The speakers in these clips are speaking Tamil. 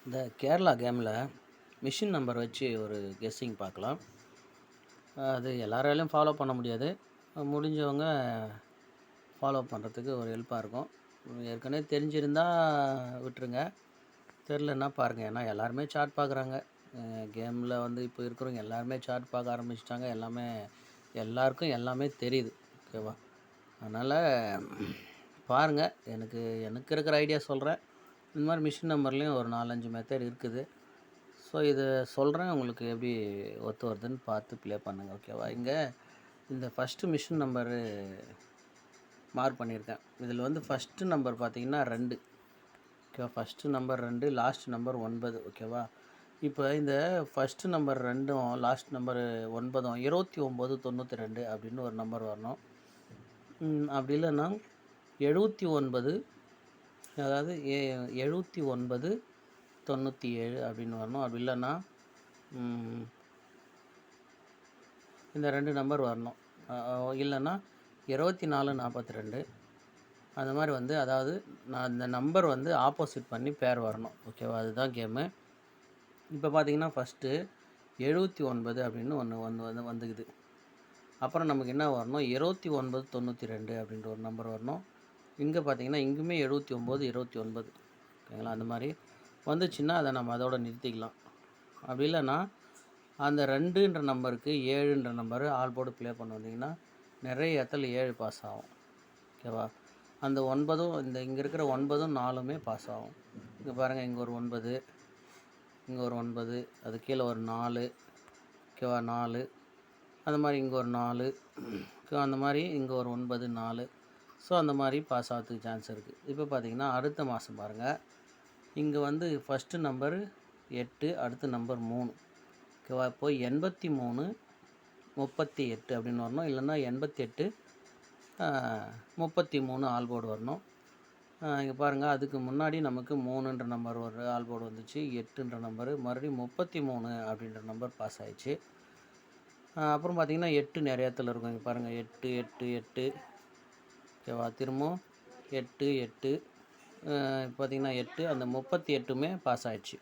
இந்த கேரளா கேமில் மிஷின் நம்பர் வச்சு ஒரு கெஸ்ஸிங் பார்க்கலாம். அது எல்லாராலையும் ஃபாலோ பண்ண முடியாது. முடிஞ்சவங்க ஃபாலோ பண்ணுறதுக்கு ஒரு ஹெல்ப்பாக இருக்கும். ஏற்கனவே தெரிஞ்சிருந்தால் விட்டுருங்க, தெரிலன்னா பாருங்கள். ஏன்னா எல்லாருமே சார்ட் பார்க்குறாங்க. கேமில் இப்போ இருக்கிறவங்க எல்லாருமே சார்ட் பார்க்க ஆரம்பிச்சிட்டாங்க. எல்லாருக்கும் எல்லாமே தெரியுது. ஓகேவா? அதனால் பாருங்கள். எனக்கு இருக்கிற ஐடியா சொல்கிறேன். இந்த மாதிரி மிஷின் நம்பர்லேயும் ஒரு 4-5 மெத்தட் இருக்குது. ஸோ இதை சொல்கிறேன், உங்களுக்கு எப்படி ஒத்து வருதுன்னு பார்த்து ப்ளே பண்ணுங்கள். ஓகேவா? இங்கே இந்த ஃபஸ்ட்டு மிஷின் நம்பரு மார்க் பண்ணியிருக்கேன். இதில் ஃபஸ்ட்டு நம்பர் பார்த்திங்கன்னா 2. ஓகேவா? First number 2, last number 9. ஓகேவா? இப்போ இந்த ஃபஸ்ட்டு நம்பர் 2ம் லாஸ்ட் நம்பர் 9ம் 2992 அப்படின்னு ஒரு நம்பர் வரணும். அப்படி இல்லைன்னா 79, அதாவது 7997 அப்படின்னு வரணும். அப்படி இல்லைன்னா இந்த 2 நம்பர் வரணும். இல்லைன்னா 2442 அந்த மாதிரி அதாவது நான் இந்த நம்பர் ஆப்போசிட் பண்ணி பேர் வரணும். ஓகேவா? அதுதான் கேமு. இப்போ பார்த்தீங்கன்னா ஃபஸ்ட்டு 79 அப்படின்னு ஒன்று வந்துக்குது. அப்புறம் நமக்கு என்ன வரணும், 2992 அப்படின்ற ஒரு நம்பர் வரணும். இங்கே பார்த்தீங்கன்னா இங்குமே 7929. ஓகேங்களா? அந்த மாதிரி வந்துச்சுன்னா அதை நம்ம அதோட நிறுத்திக்கலாம். அப்படி இல்லைன்னா அந்த 2ன்ற நம்பருக்கு 7ன்ற நம்பரு ஆல் போர்டு ப்ளே பண்ண வந்தீங்கன்னா நிறைய இடத்துல 7 பாஸ் ஆகும். ஓகேவா? அந்த 9ம் இங்கே இருக்கிற 9ம் 4மே பாஸ் ஆகும். இங்கே பாருங்கள், இங்கே ஒரு 9, இங்கே ஒரு 9, அது கீழே ஒரு 4. ஓகேவா? 4 அந்த மாதிரி இங்கே ஒரு 4. அந்த மாதிரி இங்கே ஒரு 9, 4. ஸோ அந்த மாதிரி பாஸ் ஆகிறதுக்கு சான்ஸ் இருக்குது. இப்போ பார்த்தீங்கன்னா அடுத்த மாதம் பாருங்கள், இங்கே ஃபஸ்ட்டு நம்பரு 8, அடுத்த நம்பர் 3. ஓகேவா? இப்போ 83 38 அப்படின்னு வரணும். இல்லைன்னா 88 33 ஆல் போர்டு வரணும். இங்கே பாருங்கள், அதுக்கு முன்னாடி நமக்கு 3ன்ற நம்பர் ஒரு ஆல் போர்டு வந்துச்சு. 8ன்ற நம்பரு மறுபடியும் 33 அப்படின்ற நம்பர் பாஸ் ஆயிடுச்சு. அப்புறம் பார்த்திங்கன்னா 8 நிறைய இடத்துல இருக்கும். இங்கே பாருங்கள், 8 8 8. ஓகேவா? திரும்பவும் 8 8. பார்த்திங்கன்னா 8, அந்த 38மே பாஸ் ஆகிடுச்சு.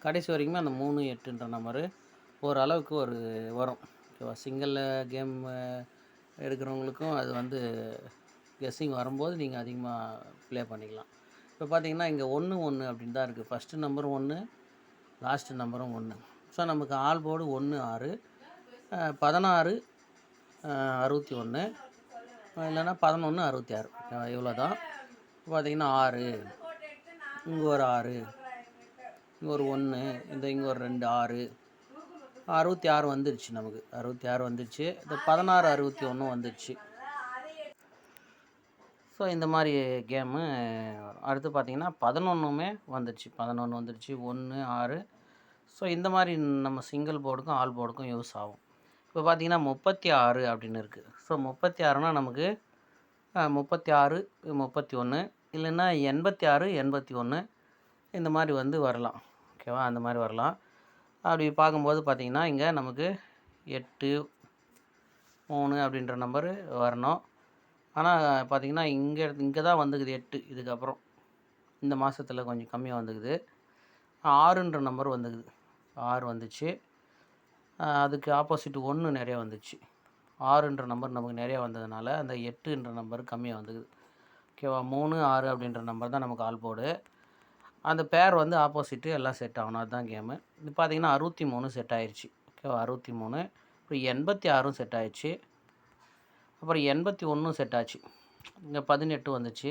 கடைசி வரைக்குமே அந்த 3 8ன்ற நம்பரு ஓரளவுக்கு வரும். ஓகேவா? சிங்கிள் கேம் எடுக்கிறவங்களுக்கும் அது கெஸ்ஸிங் வரும்போது நீங்கள் அதிகமாக ப்ளே பண்ணிக்கலாம். இப்போ பார்த்தீங்கன்னா இங்கே 1 1 அப்படின்னு தான் இருக்குது. ஃபஸ்ட்டு நம்பரும் 1, லாஸ்ட்டு நம்பரும் 1. ஸோ நமக்கு ஆல் போர்டு 1 6, 16 61, இல்லைன்னா 11 66. இவ்வளோ தான். பார்த்திங்கன்னா 6, இங்கே ஒரு 6, இங்கே ஒரு 1, இங்கே ஒரு 2, 6, 66 வந்துடுச்சு. நமக்கு 66 வந்துடுச்சு. இந்த 16 61 வந்துடுச்சு. ஸோ இந்த மாதிரி கேமு. அடுத்து பார்த்திங்கன்னா 11மே வந்துடுச்சு. 11 வந்துடுச்சு, 1 6. ஸோ இந்த மாதிரி நம்ம சிங்கிள் போர்டுக்கும் ஆல் போர்டுக்கும் யூஸ் ஆகும். இப்போ பார்த்திங்கன்னா 36 அப்படின்னு இருக்குது. ஸோ 36னா நமக்கு 36 31, இல்லைன்னா 86 81 இந்த மாதிரி வரலாம். ஓகேவா? அந்த மாதிரி வரலாம். அப்படி பார்க்கும்போது பார்த்திங்கன்னா இங்கே நமக்கு 8 3 அப்படின்ற நம்பரு வரணும். ஆனால் பார்த்திங்கன்னா இங்கே தான் வந்துக்குது 8. இதுக்கப்புறம் இந்த மாதத்தில் கொஞ்சம் கம்மியாக வந்துக்குது. 6ன்ற நம்பர் வந்துக்குது. 6 வந்துச்சு. அதுக்கு ஆப்போசிட் 1 நிறைய வந்துச்சு. 6ன்ற நம்பர் நமக்கு நிறையா வந்ததுனால அந்த 8ன்ற நம்பர் கம்மியாக வந்துக்குது. ஓகேவா? 3 6 அப்படின்ற நம்பர் தான் நமக்கு ஆல் போர்டு. அந்த பேர் ஆப்போசிட்டு எல்லாம் செட் ஆகணும். அதுதான் கேமு. இது பார்த்திங்கன்னா 63 செட் ஆயிடுச்சு. ஓகேவா? 63. அப்புறம் 86 செட் ஆயிடுச்சு. அப்புறம் 81 செட் ஆச்சு. இங்கே 18 வந்துச்சு.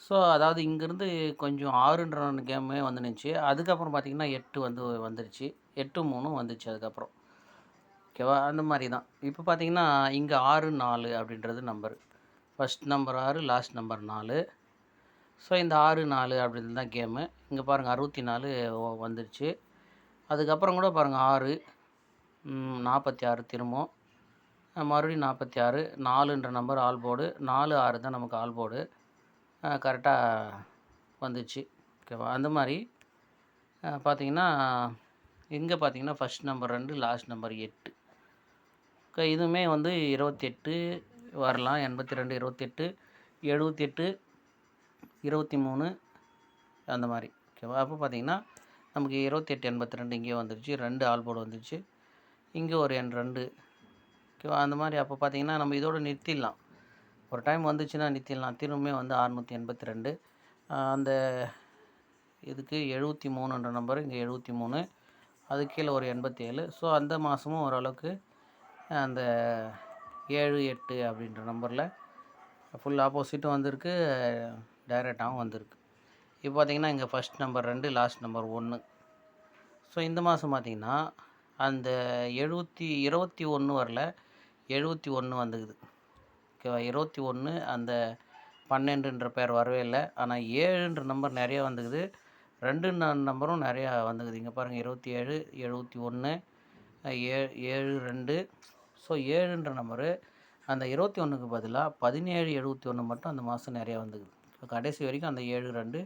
ஸோ அதாவது இங்கேருந்து கொஞ்சம் 6ன்ற கேமே நின்றுச்சு. அதுக்கப்புறம் பார்த்திங்கன்னா 8 வந்துருச்சு. 8 3 வந்துச்சு அதுக்கப்புறம். ஓகேவா? அந்த மாதிரி தான். இப்போ பார்த்திங்கன்னா இங்கே 6 4 அப்படின்றது number. First number 6, last number 4. So இந்த 6 4 அப்படின்றது தான் கேமு. இங்கே பாருங்கள் 64 வந்துருச்சு. அதுக்கப்புறம் கூட பாருங்கள் 6 46 திரும்பவும் மறுபடியும் 46, 4ன்ற நம்பர் ஆல் போர்டு. 4 6 தான் நமக்கு ஆல் போர்டு. கரெக்டாக வந்துச்சு. ஓகேவா? அந்த மாதிரி பார்த்திங்கன்னா இங்கே பார்த்திங்கன்னா first number 2, last number 8. Okay. இதுவுமே 28 வரலாம். 82 28 78 23 அந்த மாதிரி. ஓகேவா? அப்போ பார்த்திங்கன்னா நமக்கு 2882 இங்கேயே வந்துருச்சு. 2 ஆல் போர்டு வந்துருச்சு. இங்கே ஒரு எண் 2. ஓகேவா? அந்த மாதிரி அப்போ பார்த்தீங்கன்னா நம்ம இதோட நிறுத்திடலாம். ஒரு டைம் வந்துச்சுன்னா நிறுத்திடலாம். திரும்பவுமே வந்து 682. அந்த இதுக்கு 73ன்ற நம்பர் இங்கே 73, அது கீழே ஒரு 87. ஸோ அந்த மாதமும் ஓரளவுக்கு அந்த 7, 8 அப்படின்ற நம்பரில் ஃபுல் ஆப்போசிட்டும் வந்திருக்கு, டைரெக்டாகவும் வந்திருக்கு. இப்போ பார்த்தீங்கன்னா இங்கே first number 2, last number 1. So இந்த மாதம் பார்த்தீங்கன்னா அந்த 21 வரல, 71 வந்துக்குது. ஓகேவா? 21 அந்த 12ன்ற பேர் வரவே இல்லை. ஆனால் 7ன்ற நம்பர் நிறையா வந்துக்குது. 2 நம்பரும் நிறையா வந்துக்குது. இங்கே பாருங்கள் 27, 71, 7, 2. ஸோ 7ன்ற நம்பரு அந்த 21க்கு பதிலாக 17, 71 மட்டும் அந்த மாதம் நிறையா வந்துக்குது. இப்போ கடைசி வரைக்கும் அந்த 7, 2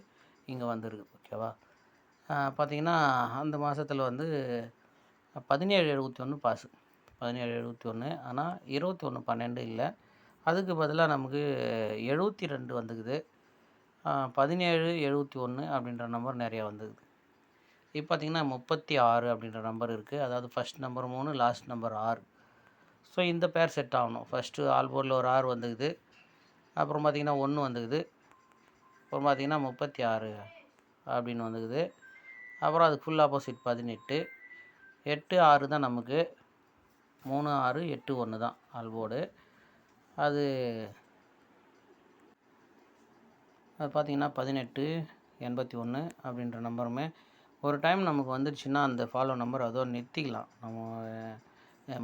இங்கே வந்துருக்குது. ஓகேவா? பார்த்திங்கன்னா அந்த மாதத்தில் வந்து 17, 71 பாஸு. 17, 71. ஆனால் 21, 12 இல்லை. அதுக்கு பதிலாக நமக்கு 72 வந்துக்குது. 17, 71 அப்படின்ற நம்பர் நிறையா வந்துக்குது. இப்போ பார்த்திங்கன்னா 36 அப்படின்ற நம்பர் இருக்குது. அதாவது first number 3, last number 6. So இந்த பேர் செட் ஆகணும். ஃபஸ்ட்டு ஆல் போர்டில் ஒரு 6 வந்துக்குது. அப்புறம் பார்த்திங்கன்னா 1 வந்துக்குது. அப்புறம் பார்த்திங்கன்னா 36 அப்படின்னு வந்துக்குது. அப்புறம் அதுக்கு ஃபுல் ஆப்போசிட் 18. 8, 6 தான் நமக்கு. 3, 6, 8, 1 தான் ஆல் போர்டு. அது பார்த்திங்கன்னா 18, 81 அப்படின்ற நம்பருமே ஒரு டைம் நமக்கு வந்துடுச்சுன்னா அந்த ஃபாலோ நம்பர் அதோட நிறுத்திக்கலாம். நம்ம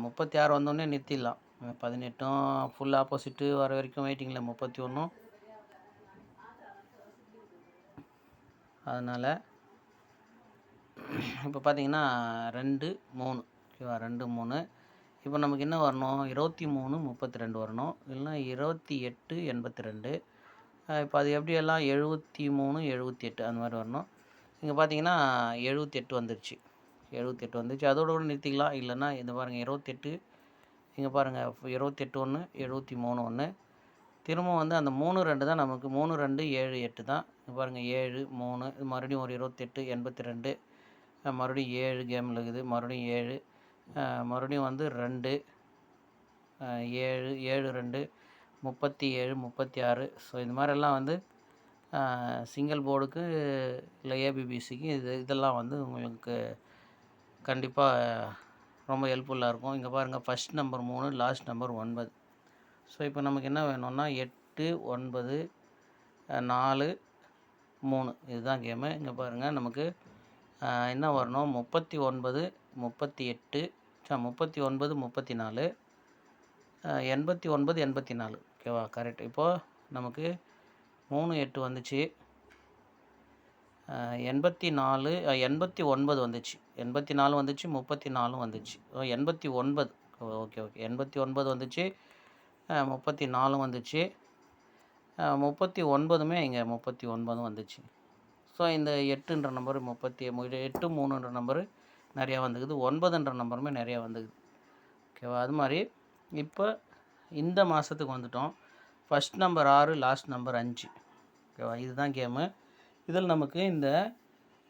36 வந்தோடனே நிறுத்திடலாம். 18ம் ஃபுல் ஆப்போசிட்டு வர வரைக்கும் வெயிட்டிங்கில் 31. அதனால் இப்போ பார்த்திங்கன்னா 2, 3. ஓகேவா? 2, 3. இப்போ நமக்கு என்ன வரணும்? 23, 32 வரணும். இல்லைனா 28, 82. இப்போ அது எப்படியெல்லாம் 73, 78 அந்த மாதிரி வரணும். இங்கே பார்த்தீங்கன்னா 78 வந்துருச்சு. 78 வந்துருச்சு. அதோட கூட நிறுத்திக்கலாம். இல்லைன்னா இந்த பாருங்கள் 28. இங்கே பாருங்கள் 28 1, 73 1. திரும்ப வந்து அந்த 3, 2 தான் நமக்கு. 3, 2, 7, 8 தான். இங்கே பாருங்கள் 7, 3. மறுபடியும் ஒரு 28, 82. மறுபடியும் 7 கேமில் இருக்குது. மறுபடியும் 7. மறுபடியும் வந்து 2, 7, 7, 2, 37, 36. ஸோ இந்த மாதிரிலாம் வந்து சிங்கிள் போர்டுக்கு இல்லை ஏபிபிசிக்கு இதெல்லாம் வந்து உங்களுக்கு கண்டிப்பாக ரொம்ப ஹெல்ப்ஃபுல்லாக இருக்கும். இங்கே பாருங்கள் first number 3, last number 9. So இப்போ நமக்கு என்ன வேணும்னா 8, 9, 4, 3 இதுதான் கேமு. இங்கே பாருங்கள் நமக்கு என்ன வரணும்? 39, 38, 39, 34, 89, 84. ஓகேவா? கரெக்ட். இப்போது நமக்கு 3, 8 வந்துச்சு. 84, 89 வந்துச்சு. 84 வந்துச்சு, 34 வந்துச்சு. 89. ஓகே. 89 வந்துச்சு, 34 வந்துச்சு. 39மே இங்கே 39 வந்துச்சு. ஸோ இந்த 8ன்ற நம்பரு 8, 3ன்ற நம்பரு நிறையா வந்துக்குது. 9ன்ற நம்பருமே நிறையா வந்துக்குது. ஓகேவா? அது மாதிரி இப்போ இந்த மாதத்துக்கு வந்துட்டோம். First number 6, last number 5. ஓகேவா? இதுதான் கேமு. இதில் நமக்கு இந்த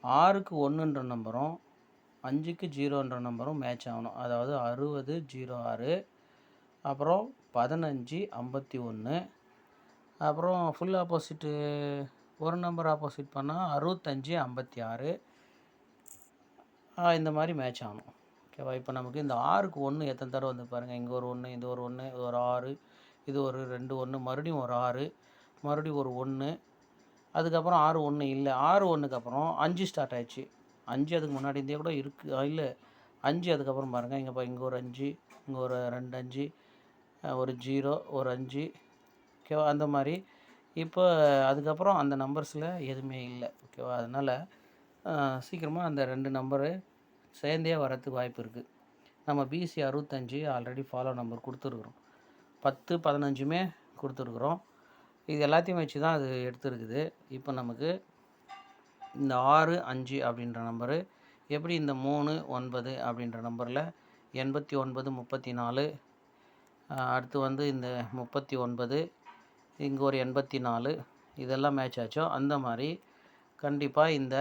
6க்கு 1ன்ற நம்பரும் 5க்கு 0ன்ற நம்பரும் மேட்ச் ஆகணும். அதாவது 60, 06. அப்புறம் 15, 51. அப்புறம் ஃபுல் ஆப்போசிட்டு ஒரு நம்பர் ஆப்போசிட் பண்ணால் 65, 56. இந்த மாதிரி மேட்ச் ஆகணும். ஓகேவா? இப்போ நமக்கு இந்த 6க்கு 1 எத்தனை தடவை வந்து பாருங்கள். இங்கே ஒரு 1, இது ஒரு 1, ஒரு 6, இது ஒரு 2 1, மறுபடியும் ஒரு 6, மறுபடியும் ஒரு 1. அதுக்கப்புறம் 6 1 இல்லை. 6 1க்கு அப்புறம் 5 ஸ்டார்ட் ஆயிடுச்சு. 5 அதுக்கு முன்னாடி இருந்தே கூட இருக்குது. இல்லை 5 அதுக்கப்புறம் பாருங்கள். இங்கே ஒரு 5, இங்கே ஒரு 2 5, ஒரு 0, ஒரு 5. ஓகேவா? அந்த மாதிரி இப்போ அதுக்கப்புறம் அந்த நம்பர்ஸில் எதுவுமே இல்லை. ஓகேவா? அதனால் சீக்கிரமாக அந்த 2 நம்பரு சேர்ந்தே வரத்துக்கு வாய்ப்பு இருக்குது. நம்ம பிசி 65 ஆல்ரெடி ஃபாலோ நம்பர் கொடுத்துருக்குறோம். 10, 15மே கொடுத்துருக்குறோம். இது எல்லாத்தையும் வச்சு தான் அது எடுத்துருக்குது. இப்போ நமக்கு இந்த 6, 5 அப்படின்ற நம்பரு எப்படி இந்த 3, 9 அப்படின்ற நம்பரில் 89, 34. அடுத்து வந்து இந்த 39, இங்கே ஒரு 84. இதெல்லாம் மேட்ச் ஆச்சோ அந்த மாதிரி கண்டிப்பாக இந்த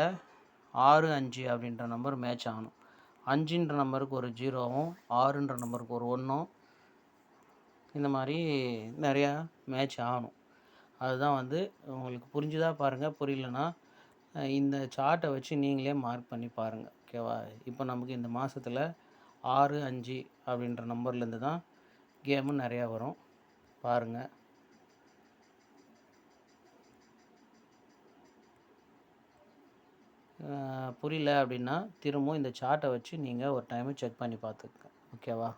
6, 5 அப்படின்ற நம்பர் மேட்ச் ஆகணும். 5ன்ற நம்பருக்கு ஒரு 0வும் 6ன்ற நம்பருக்கு ஒரு 1ம் இந்த மாதிரி நிறையா மேட்ச் ஆகணும். அதுதான் வந்து உங்களுக்கு புரிஞ்சுதா பாருங்கள், புரியலனா இந்த சார்ட்டை வச்சு நீங்களே மார்க் பண்ணி பாருங்கள். ஓகேவா? இப்போ நமக்கு இந்த மாதத்தில் 6, 5 அப்படின்ற நம்பர்லேருந்து தான் கேமு நிறையா வரும். பாருங்கள். புரியல அப்படின்னா திரும்பவும் இந்த சார்ட்டை வச்சு நீங்கள் ஒரு டைமு செக் பண்ணி பார்த்துக்கங்க. ஓகேவா?